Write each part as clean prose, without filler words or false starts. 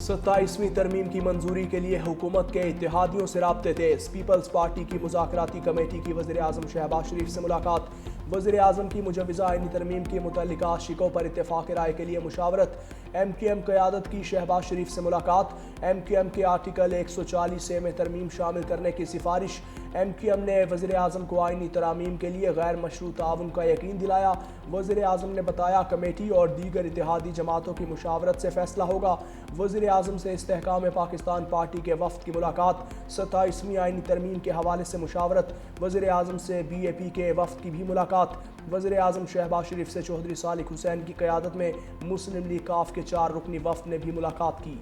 27वीं तरमीम की मंजूरी के लिए हुकूमत के इत्तेहादियों से राब्ते तेज। पीपल्स पार्टी की मुज़ाकराती कमेटी की वज़ीर आज़म शहबाज शरीफ से मुलाकात। वज़ीर आज़म की मुजव्वज़ा आईनी तरमीम की मुतल्लिका शिकों पर इत्तेफाक राय के लिए मुशावरत। MQM क़यादत की शहबाज शरीफ से मुलाकात। MQM के आर्टिकल 140A में तरमीम शामिल करने की सिफारिश। MQM ने वज़ीर आज़म को आईनी तरामीम के लिए गैर मशरूत ताउन का यकीन दिलाया। वज़ीर आज़म ने बताया कमेटी और दीगर इत्तेहादी जमातों की मुशावरत से फैसला होगा। वज़ीर आज़म से इस्तेहकाम पाकिस्तान पार्टी के वफ़द की मुलाकात। 27वीं आईनी तरमीम के हवाले से मुशावरत। वज़ीर आज़म से BAP के वफ़द की भी मुलाकात। वज़ीर आज़म शहबाज शरीफ से चौधरी सालिक हुसैन की क़यादत में मुस्लिम लीग काफ के 4 रुकनी वफ़द ने भी मुलाकात की।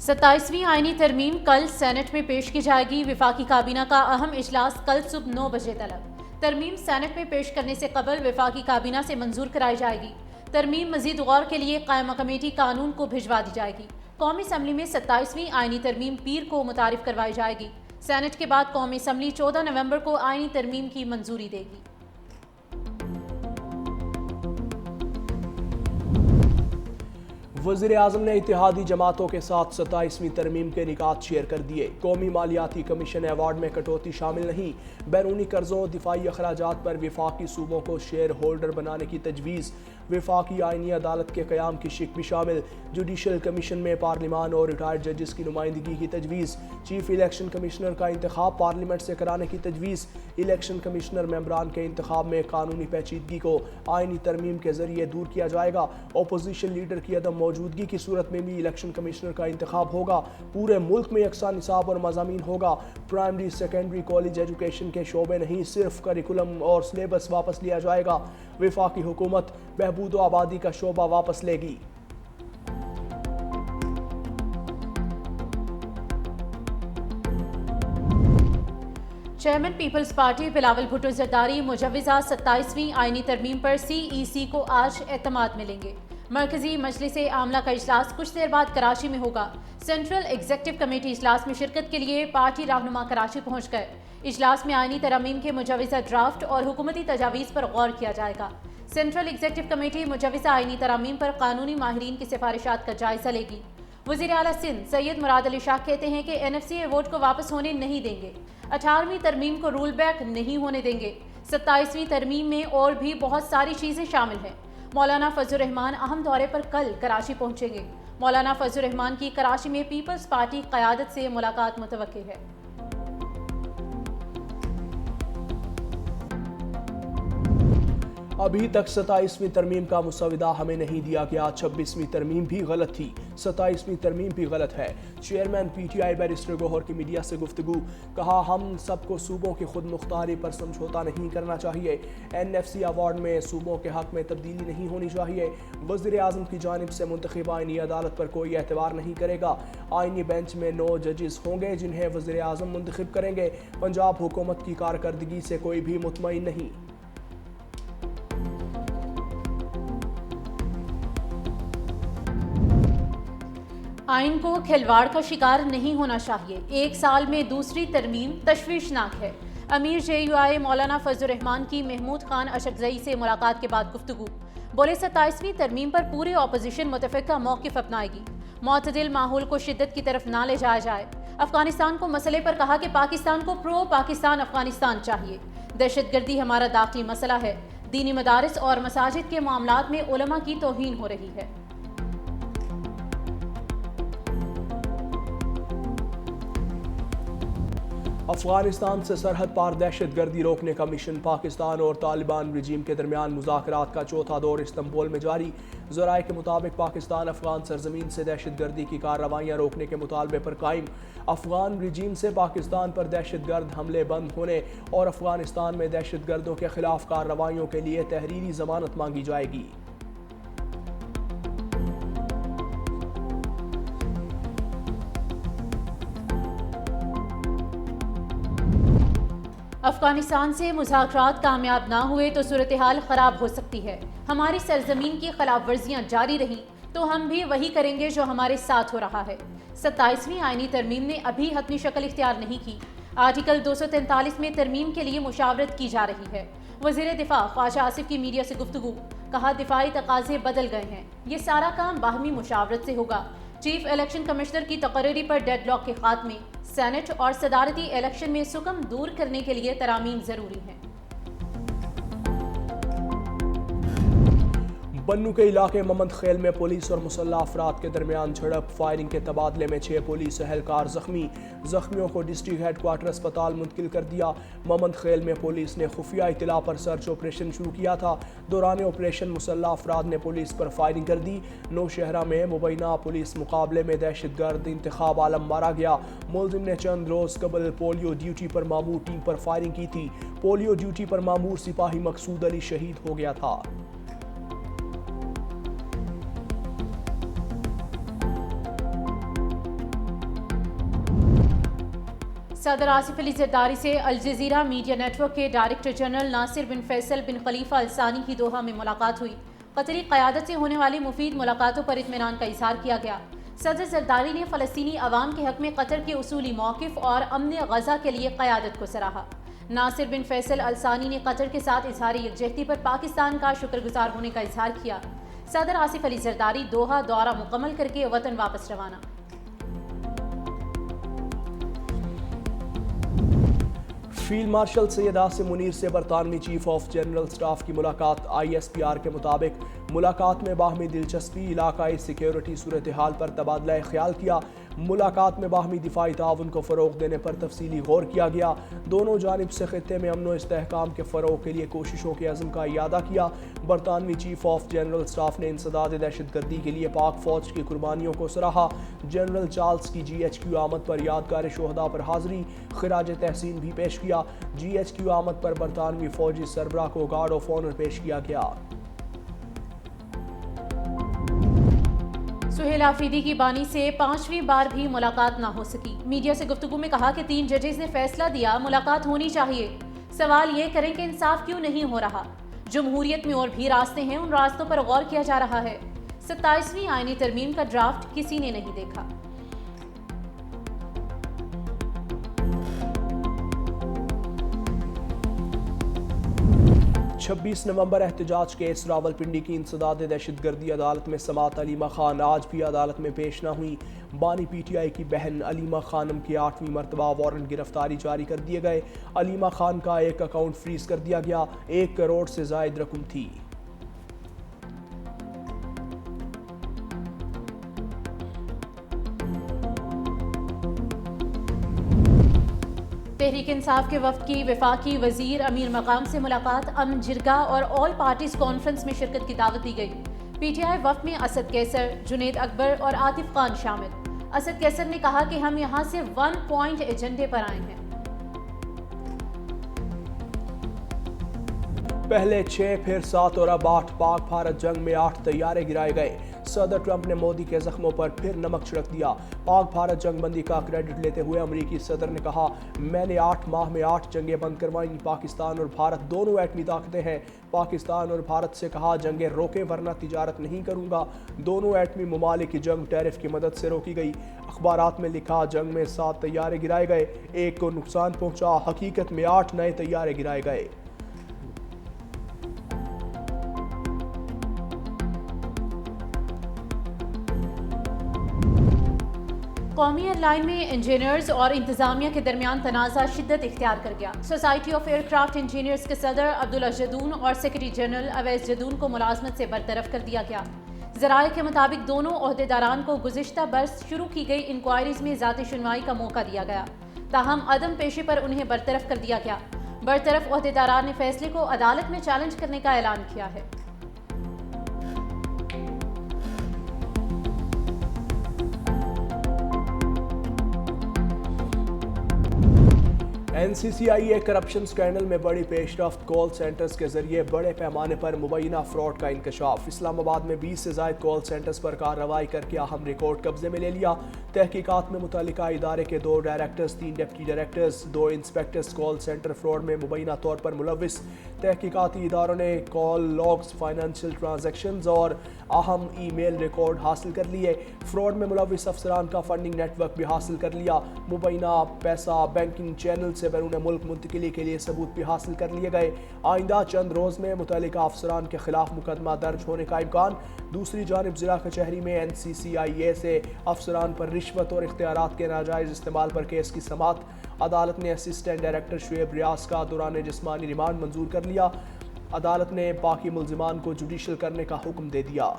सत्ताईसवीं आईनी तरमीम कल सेनेट में पेश की जाएगी। विफाकी काबीना का अहम इजलास कल सुबह 9 बजे तलब। तरमीम सेनेट में पेश करने से कबल विफाकी काबीना से मंजूर कराई जाएगी। तरमीम मजीद गौर के लिए कायमा कमेटी कानून को भिजवा दी जाएगी। कौमी असम्बली में 27वीं आईनी तरमीम पीर को मुतारिफ करवाई जाएगी। सेनेट के बाद कौमी असम्बली 14 नवंबर को आईनी तरमीम की मंजूरी देगी। वज़ीर आज़म ने इत्तेहादी जमातों के साथ 27वीं तरमीम के निकात शेयर कर दिए। कौमी मालियाती कमीशन अवार्ड में कटौती शामिल नहीं। बैरूनी कर्जों दिफाई अखराजात पर विफाकी सूबों को शेयर होल्डर बनाने की तजवीज़। विफाकी आईनी अदालत के क़याम की शिक भी शामिल। जुडिशल कमीशन में पार्लिमान और रिटायर्ड जजेस की नुमाइंदगी की तजवीज़। चीफ इलेक्शन कमिश्नर का इंतखाब पार्लियामेंट से कराने की तजवीज़। इलेक्शन कमिश्नर मेंबरान के इंतखाब में कानूनी पेचीदगी को आईनी तरमीम के जरिए दूर किया जाएगा। अपोजिशन लीडर की अदम मौजूदगी की सूरत में भी इलेक्शन कमिश्नर का इंतखाब होगा। पूरे मुल्क में यकसा निसाब और मज़ामीन होगा। प्राइमरी सेकेंडरी कॉलेज एजुकेशन के शोबे नहीं, सिर्फ करिकुलम और सिलेबस वापस लिया जाएगा। विफाकी हुकूमत बहबूद व आबादी का शोबा वापस लेगी। चेयरमैन पीपल्स पार्टी बिलावल भुट्टो जरदारी मुजव्वज़ा 27वीं आईनी तरमीम पर CEC को आज एतमाद मिलेंगे। मरकजी मजलिस आमला का इजलास कुछ देर बाद कराची में होगा। सेंट्रल एग्जीक्यूटिव कमेटी इजलास में शिरकत के लिए पार्टी रहनुमा कराची पहुंच गए। इजलास में आईनी तरमीम के मुजव्वज़ा ड्राफ्ट और हुकूमती तजावीज़ पर गौर किया जाएगा। सेंट्रल एग्जीक्यूटिव कमेटी मुजव्वज़ा आईनी तरमीम पर कानूनी माहिरीन की सिफारिशात का जायजा लेगी। वज़ीर आला सिंध सैयद मुराद अली शाह कहते हैं कि NFCA वोट को वापस होने नहीं देंगे। 18वीं तरमीम को रूल बैक नहीं होने देंगे। 27वीं तरमीम में और भी बहुत सारी चीज़ें शामिल हैं। मौलाना फजल रहमान अहम दौरे पर कल कराची पहुंचेंगे। मौलाना फजल रहमान की कराची में पीपल्स पार्टी क़यादत से मुलाकात मुतवक्की है। अभी तक 27वीं तरमीम का मुसविदा हमें नहीं दिया गया। 26वीं तरमीम भी गलत थी, 27वीं तरमीम भी गलत है। चेयरमैन PTI बैरिस्टर गौहर की मीडिया से गुफ्तगू। कहा हम सबको सूबों की खुद मुख्तारी पर समझौता नहीं करना चाहिए। NFC अवार्ड में सूबों के हक में तब्दीली नहीं होनी चाहिए। वज़ीर आज़म की जानिब से मुंतखब आईनी अदालत पर कोई एतबार नहीं करेगा। आईनी बेंच में 9 जजेस होंगे जिन्हें वज़ीर आज़म मुंतखब करेंगे। पंजाब हुकूमत की कारकर्दगी से कोई भी मुतमईन नहीं। आइन को खिलवाड़ का शिकार नहीं होना चाहिए। 1 साल में दूसरी तरमीम तशवीशनाक है। अमीर JUI मौलाना फजल रहमान की महमूद खान अशरजई से मुलाकात के बाद गुफ्तगू। बोले 27वीं तरमीम पर पूरे अपोजिशन मुतफ़िका मौक़िफ़ अपनाएगी। मुतदिल माहौल को शिद्दत की तरफ ना ले जाया जाए। अफगानिस्तान को मसले पर कहा कि पाकिस्तान को प्रो पाकिस्तान अफगानिस्तान चाहिए। दहशतगर्दी हमारा दाखिली मसला है। दीनी मदारिस और मसाजिद के मामलात में उलमा की तौहीन हो रही है। अफगानिस्तान से सरहद पार दहशतगर्दी रोकने का मिशन। पाकिस्तान और तालिबान रजीम के दरमियान मुज़ाकरात का चौथा दौर इस्तांबुल में जारी। ज़राए के मुताबिक पाकिस्तान अफगान सरजमीन से दहशतगर्दी की कार्रवाइयाँ रोकने के मुतालबे पर कायम। अफगान रजीम से पाकिस्तान पर दहशतगर्द हमले बंद होने और अफगानिस्तान में दहशतगर्दों के खिलाफ कार्रवाइयों के लिए तहरीरी ज़मानत मांगी जाएगी। अफगानिस्तान से मुज़ाकरात कामयाब ना हुए तो सूरत हाल ख़राब हो सकती है। हमारी सरजमीन की खिलाफ वर्जियाँ जारी रहीं तो हम भी वही करेंगे जो हमारे साथ हो रहा है। 27वीं आईनी तरमीम ने अभी हतमी शक्ल इख्तियार नहीं की। आर्टिकल 243 में तरमीम के लिए मुशावरत की जा रही है। वज़ीर दिफा ख्वाजा आसिफ की मीडिया से गुफ्तगू, कहा दिफाई तकाज़े बदल गए हैं, ये सारा काम बाहमी मुशावरत से होगा। चीफ इलेक्शन कमिश्नर की तकर्री पर डेडलॉक के खात्मे, सेनेट और सदारती इलेक्शन में सुकम दूर करने के लिए तरामीम ज़रूरी हैं। बन्नू के इलाके मोहम्मद खेल में पुलिस और मुसल्लह अफराद के दरमियान झड़प, फायरिंग के तबादले में 6 पुलिस एहलकार जख्मी। जख्मियों को डिस्ट्रिक्ट हेडक्वार्टर अस्पताल मुंतकिल कर दिया। मोहम्मद खेल में पुलिस ने खुफिया इतला पर सर्च ऑपरेशन शुरू किया था। दौरान ऑपरेशन मुसल्लह अफराद ने पुलिस पर फायरिंग कर दी। नौशहरा में मुबैना पुलिस मुकाबले में दहशतगर्द इंतखाब आलम मारा गया। मुलजिम ने चंद रोज कबल पोलियो ड्यूटी पर मामूर टीम पर फायरिंग की थी। पोलियो ड्यूटी पर मामूर सिपाही मकसूद अली शहीद हो गया था। सदर आसिफ अली जरदारी से अल जज़ीरा मीडिया नेटवर्क के डायरेक्टर जनरल नासिर बिन फैसल बिन खलीफा अल सानी की दोहा में मुलाकात हुई। कतरी क़यादत से होने वाली मुफीद मुलाकातों पर इत्मीनान का इज़हार किया गया। सदर जरदारी ने फ़लस्तीनी अवाम के हक़ में कतर के उसूली मौक़िफ़ और अमन गज़ा के लिए क़यादत को सराहा। नासिर बिन फैसल अल सानी ने कतर के साथ इज़हार यकजहती पर पाकिस्तान का शुक्रगुजार होने का इज़हार किया। सदर आसिफ अली जरदारी दोहा दौरा मुकम्मल करके वतन वापस रवाना। फील्ड मार्शल सैयद आसिम मुनीर से बरतानवी चीफ ऑफ जनरल स्टाफ की मुलाकात। ISPR के मुताबिक मुलाकात में बाहमी दिलचस्पी, इलाकाई सिक्योरिटी सूरत हाल पर तबादला ख्याल किया। मुलाकात में बाहमी दिफाई ताउन को फ़रोग़ देने पर तफसीली गौर किया गया। दोनों जानिब से खित्ते में अमन व इस्तेहकाम के फ़रोग़ के लिए कोशिशों के अज़्म का इयादा किया। बरतानवी चीफ ऑफ जनरल स्टाफ ने इंसदाद दहशतगर्दी के लिए पाक फ़ौज की कुर्बानियों को सराहा। जनरल चार्ल्स की GHQ आमद पर यादगार शोहदा पर हाज़री, खिराज तहसीन भी पेश किया। GHQ आमद पर बरतानवी फ़ौजी सरबराह को गार्ड ऑफ ऑनर पेश किया गया। सुहेल आफरीदी की बानी से 5वीं बार भी मुलाकात ना हो सकी। मीडिया से गुफ्तगू में कहा कि 3 जजेस ने फैसला दिया मुलाकात होनी चाहिए। सवाल ये करें कि इंसाफ क्यों नहीं हो रहा। जमहूरियत में और भी रास्ते हैं, उन रास्तों पर गौर किया जा रहा है। 27वीं आईनी तरमीम का ड्राफ्ट किसी ने नहीं देखा। 26 नवंबर एहतजाज केस रावलपिंडी की इंसदाद दहशतगर्दी अदालत में समात अलीमा खान आज भी अदालत में पेश न हुई। बानी PTI की बहन अलीमा खानम की 8वीं मरतबा वारंट गिरफ्तारी जारी कर दिए गए। अलीमा खान का एक अकाउंट फ्रीज कर दिया गया। 1 करोड़ से जायद रकम थी। तहरीक इंसाफ के वफ्द की वफाकी वजीर अमीर मकाम से मुलाकात, अमन जिरगा और ऑल पार्टीज कॉन्फ्रेंस में शिरकत की दावत दी गई। PTI वफ्द में असद कैसर, जुनेद अकबर और आतिफ खान शामिल। असद कैसर ने कहा कि हम यहाँ से 1 पॉइंट एजेंडे पर आए हैं। पहले 6 फिर 7 और अब 8 पाक भारत जंग में 8 तैयारे गिराए गए। सदर ट्रंप ने मोदी के जख्मों पर फिर नमक छिड़क दिया। पाक भारत जंग बंदी का क्रेडिट लेते हुए अमरीकी सदर ने कहा, मैंने 8 माह में 8 जंगें बंद करवाई। पाकिस्तान और भारत दोनों एटमी ताकतें हैं। पाकिस्तान और भारत से कहा जंगें रोके वरना तिजारत नहीं करूंगा। दोनों एटमी ममालिक की जंग टैरिफ की मदद से रोकी गई। अखबारात में लिखा जंग में 7 तैयारे गिराए गए, 1 को नुकसान पहुंचा। हकीकत में 8 नए तैयारे गिराए गए। कौमी एयरलाइन में इंजीनियर्स और इंतजामिया के दरमियान तनाज़ा शिद्दत इख्तियार कर गया। सोसाइटी ऑफ एयरक्राफ्ट इंजीनियर्स के सदर अब्दुल्ला जदून और सेक्रेटरी जनरल अवैस जदून को मुलाजमत से बरतरफ कर दिया गया। ज़राए के मुताबिक दोनों ओहदेदारान को गुज़िश्ता बरस शुरू की गई इंक्वायरीज में ज़ाती सुनवाई का मौका दिया गया, ताहम अदम पेशी पर उन्हें बरतरफ कर दिया गया। बरतरफ ओहदेदारान ने फैसले को अदालत में चैलेंज करने का ऐलान किया है। NCCIA کرپشن سکینڈل میں بڑی پیش رفت، کال سینٹرز کے ذریعے بڑے پیمانے پر مبینہ فراڈ کا انکشاف۔ اسلام آباد میں 20 سے زائد کال سینٹرز پر کارروائی کر کے اہم ریکارڈ قبضے میں لے لیا۔ تحقیقات میں متعلقہ ادارے کے 2 directors, 3 deputy directors, 2 inspectors call centre fraud میں مبینہ طور پر ملوث۔ تحقیقاتی اداروں نے کال لاگز، فائنینشیل ٹرانزیکشنز اور اہم ای میل ریکارڈ حاصل کر لیے۔ فراڈ میں ملوث افسران کا فنڈنگ نیٹ ورک بھی حاصل کر لیا۔ مبینہ پیسہ بینکنگ چینل سے بیرون ملک منتقلی کے لیے ثبوت بھی حاصل کر لیے گئے۔ آئندہ چند روز میں متعلقہ افسران کے خلاف مقدمہ درج ہونے کا امکان۔ دوسری جانب ضلع کچہری میں NCCIA سے افسران پر رشوت اور اختیارات کے ناجائز استعمال پر کیس کی سماعت۔ عدالت نے اسسٹنٹ ڈائریکٹر شعیب ریاض کا دوران جسمانی ریمانڈ منظور کر لیا۔ عدالت نے باقی ملزمان کو جوڈیشل کرنے کا حکم دے دیا۔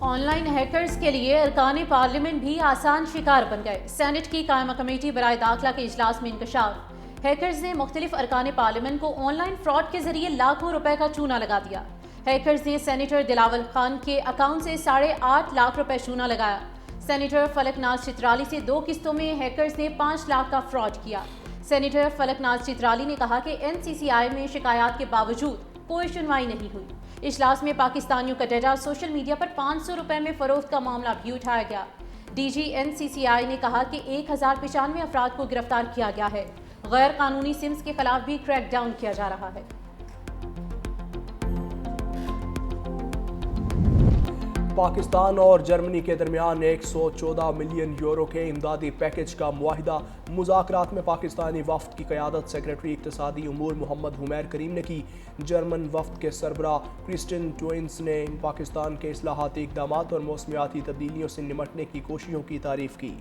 آن لائن ہیکرز کے لیے ارکان پارلیمنٹ بھی آسان شکار بن گئے۔ سینٹ کی قائمہ کمیٹی برائے داخلہ کے اجلاس میں انکشاف۔ ہیکرز نے مختلف ارکان پارلیمنٹ کو آن لائن فراڈ کے ذریعے لاکھوں روپے کا چونا لگا دیا۔ ہیکرز نے سینیٹر دلاول خان کے اکاؤنٹ سے 8.5 لاکھ روپے چونا لگایا۔ سینیٹر فلک ناز چترالی سے 2 قسطوں میں ہیکرز نے 5 لاکھ کا فراڈ کیا۔ سینیٹر فلک ناز چترالی نے کہا کہ NCCI میں شکایات کے باوجود کوئی سنوائی نہیں ہوئی۔ اجلاس میں پاکستانیوں کا ڈیٹا سوشل میڈیا پر 500 روپے میں فروخت کا معاملہ بھی اٹھایا گیا۔ DG NCCI نے کہا کہ 1095 افراد کو گرفتار کیا گیا ہے۔ غیر قانونی سمز کے خلاف بھی کریک ڈاؤن کیا جا رہا ہے۔ پاکستان اور جرمنی کے درمیان 114 ملین یورو کے امدادی پیکج کا معاہدہ۔ مذاکرات میں پاکستانی وفد کی قیادت سیکریٹری اقتصادی امور محمد حمیر کریم نے کی۔ جرمن وفد کے سربراہ کرسٹن ٹوئنس نے پاکستان کے اصلاحاتی اقدامات اور موسمیاتی تبدیلیوں سے نمٹنے کی کوششوں کی تعریف کی۔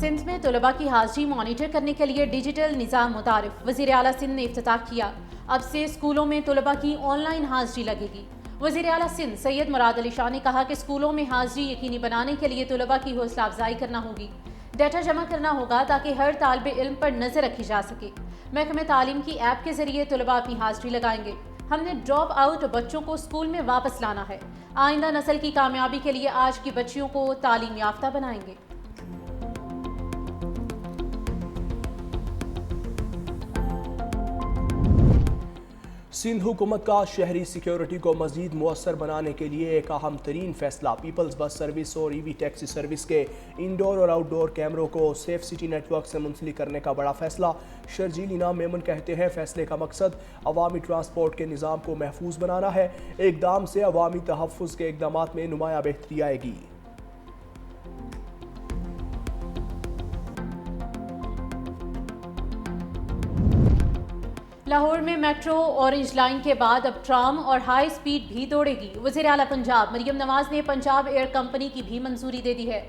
سندھ میں طلباء کی حاضری مانیٹر کرنے کے لیے ڈیجیٹل نظام متعارف۔ وزیر اعلیٰ سندھ نے افتتاح کیا۔ اب سے اسکولوں میں طلباء کی آن لائن حاضری لگے گی۔ وزیر اعلیٰ سندھ سید مراد علی شاہ نے کہا کہ اسکولوں میں حاضری یقینی بنانے کے لیے طلباء کی حوصلہ افزائی کرنا ہوگی۔ ڈیٹا جمع کرنا ہوگا تاکہ ہر طالب علم پر نظر رکھی جا سکے۔ محکمہ تعلیم کی ایپ کے ذریعے طلباء اپنی حاضری لگائیں گے۔ ہم نے ڈراپ آؤٹ بچوں کو اسکول میں واپس لانا ہے۔ آئندہ نسل کی کامیابی کے لیے آج کی بچیوں کو تعلیم یافتہ بنائیں گے۔ سندھ حکومت کا شہری سیکیورٹی کو مزید مؤثر بنانے کے لیے ایک اہم ترین فیصلہ پیپلز بس سروس اور EV ٹیکسی سروس کے انڈور اور آؤٹ ڈور کیمروں کو سیف سٹی نیٹ ورک سے منسلک کرنے کا بڑا فیصلہ۔ شرجیل انعام میمن کہتے ہیں فیصلے کا مقصد عوامی ٹرانسپورٹ کے نظام کو محفوظ بنانا ہے۔ اقدام سے عوامی تحفظ کے اقدامات میں نمایاں بہتری آئے گی۔ لاہور میں میٹرو اورنج لائن کے بعد اب ٹرام اور ہائی سپیڈ بھی دوڑے گی۔ وزیر اعلیٰ پنجاب مریم نواز نے پنجاب ایئر کمپنی کی بھی منظوری دے دی ہے۔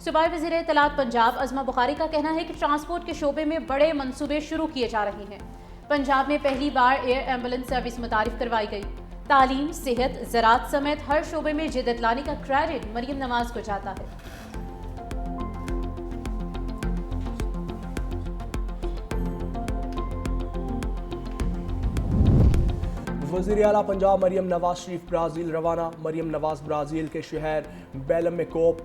صوبائی وزیر اطلاعات پنجاب عظمہ بخاری کا کہنا ہے کہ ٹرانسپورٹ کے شعبے میں بڑے منصوبے شروع کیے جا رہے ہیں۔ پنجاب میں پہلی بار ایئر ایمبولینس سروس متعارف کروائی گئی۔ تعلیم، صحت، زراعت سمیت ہر شعبے میں جدت لانے کا کریڈٹ مریم نواز کو جاتا ہے۔ وزیر اعلیٰ پنجاب مریم نواز شریف برازیل روانہ۔ مریم نواز برازیل کے شہر بیلم میں کوپ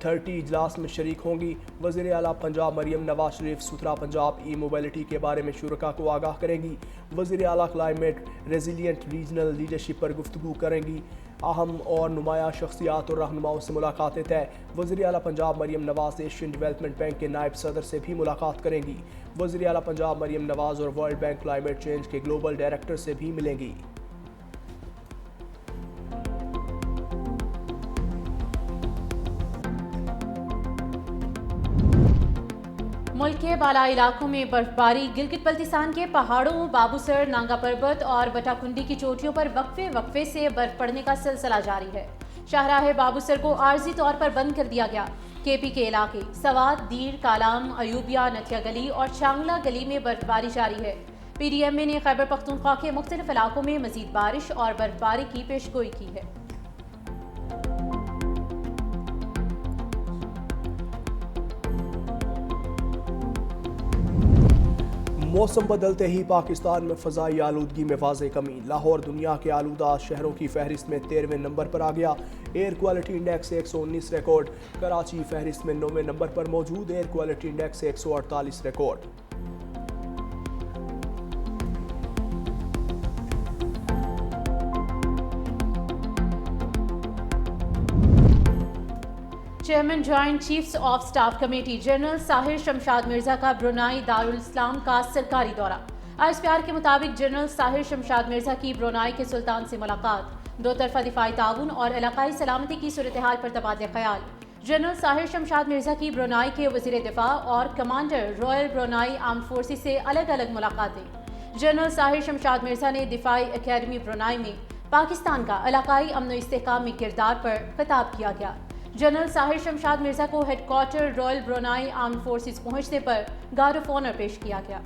30 اجلاس میں شریک ہوں گی۔ وزیر اعلیٰ پنجاب مریم نواز شریف ستھرا پنجاب ای موبیلٹی کے بارے میں شرکاء کو آگاہ کریں گی۔ وزیر اعلیٰ کلائمیٹ ریزیلینٹ ریجنل لیڈرشپ پر گفتگو کریں گی۔ اہم اور نمایاں شخصیات اور رہنماؤں سے ملاقاتیں طے۔ وزیر اعلیٰ Punjab Maryam Nawaz Asian development bank کے نائب صدر سے بھی ملاقات کریں گی۔ وزیر اعلیٰ پنجاب مریم نواز اور ورلڈ بینک کلائمیٹ چینج کے گلوبل ڈائریکٹر سے بھی ملیں گی۔ ملک کے بالائی علاقوں میں برف باری۔ گلگت بلتستان کے پہاڑوں بابوسر، نانگا پربت اور بٹا کنڈی کی چوٹیوں پر وقفے سے برف پڑنے کا سلسلہ جاری ہے۔ شاہراہ بابوسر کو عارضی طور پر بند کر دیا گیا۔ KP کے علاقے سوات، دیر، کالام، ایوبیہ، نتھیا گلی اور چانگلہ گلی میں برف باری جاری ہے۔ PDMA نے خیبر پختونخوا کے مختلف علاقوں میں مزید بارش اور برف باری کی پیشگوئی کی ہے۔ موسم بدلتے ہی پاکستان میں فضائی آلودگی میں واضح کمی۔ لاہور دنیا کے آلودہ شہروں کی فہرست میں 13ویں نمبر پر آ گیا۔ Air quality index 119 record. Karachi فہرست میں 9ویں نمبر پر موجود، air quality index 148 record. Chairman joint chiefs of staff committee general Sahir Shamshad Mirza کا برونائی دارالاسلام کا سرکاری دورہ۔ آئس پی آر کے مطابق جنرل ساحر شمشاد مرزا کی برونائی کے سلطان سے ملاقات، دو طرفہ دفاعی تعاون اور علاقائی سلامتی کی صورتحال پر تبادلہ خیال۔ جنرل ساحر شمشاد مرزا کی برونائی کے وزیر دفاع اور commander Royal Brunei armed forces سے الگ الگ ملاقاتیں۔ جنرل ساحر شمشاد مرزا نے دفاعی اکیڈمی برونائی میں پاکستان کا علاقائی امن و استحکام میں کردار پر خطاب کیا گیا۔ جنرل ساحر شمشاد مرزا کو headquarter royal Brunei armed forces پہنچنے پر گارڈ آف آنر پیش کیا گیا۔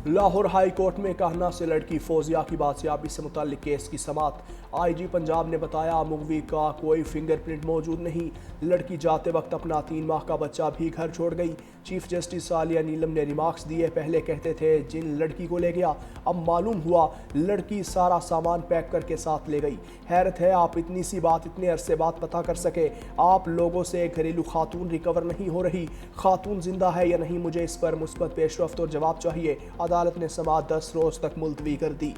لاہور ہائی کورٹ میں کہنا سے لڑکی فوزیہ کی بازیابی سے متعلق کیس کی سماعت۔ آئی جی پنجاب نے بتایا مغوی کا کوئی فنگر پرنٹ موجود نہیں، لڑکی جاتے وقت اپنا 3 ماہ کا بچہ بھی گھر چھوڑ گئی۔ چیف جسٹس عالیہ نیلم نے ریمارکس دیے، پہلے کہتے تھے جن لڑکی کو لے گیا، اب معلوم ہوا لڑکی سارا سامان پیک کر کے ساتھ لے گئی۔ حیرت ہے آپ اتنی سی بات اتنے عرصے بعد پتہ کر سکے۔ آپ لوگوں سے گھریلو خاتون ریکور نہیں ہو رہی، خاتون زندہ ہے یا نہیں، مجھے اس پر مثبت پیش رفت اور جواب چاہیے۔ عدالت نے سماعت 10 روز تک ملتوی کر دی۔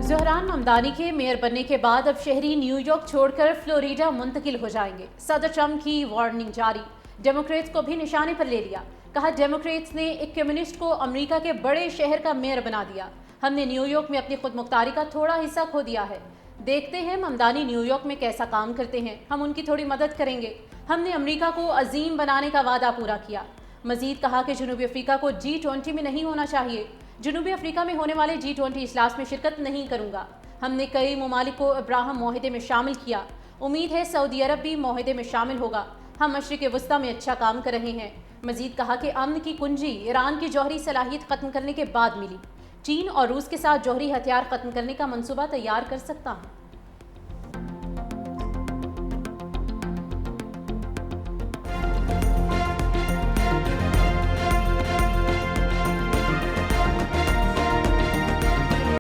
زہران ممدانی کے میئر بننے کے بعد اب شہری نیو یارک چھوڑ کر فلوریڈا منتقل ہو جائیں گے۔ صدر ٹرمپ کی وارننگ جاری، ڈیموکریٹس کو بھی نشانے پر لے لیا۔ کہا ڈیموکریٹس نے ایک کمیونسٹ کو امریکہ کے بڑے شہر کا میئر بنا دیا، ہم نے نیو یارک میں اپنی خود مختاری کا تھوڑا حصہ کھو دیا ہے۔ دیکھتے ہیں ممدانی نیو یارک میں کیسا کام کرتے ہیں، ہم ان کی تھوڑی مدد کریں گے۔ ہم نے امریکہ کو عظیم بنانے کا وعدہ پورا کیا۔ مزید کہا کہ جنوبی افریقہ کو G20 میں نہیں ہونا چاہیے، جنوبی افریقہ میں ہونے والے G20 اجلاس میں شرکت نہیں کروں گا۔ ہم نے کئی ممالک کو ابراہم معاہدے میں شامل کیا، امید ہے سعودی عرب بھی معاہدے میں شامل ہوگا۔ ہم مشرق وسطیٰ میں اچھا کام کر رہے ہیں۔ مزید کہا کہ امن کی کنجی ایران کی جوہری صلاحیت ختم کرنے کے بعد ملی، چین اور روس کے ساتھ جوہری ہتھیار ختم کرنے کا منصوبہ تیار کر سکتا ہوں۔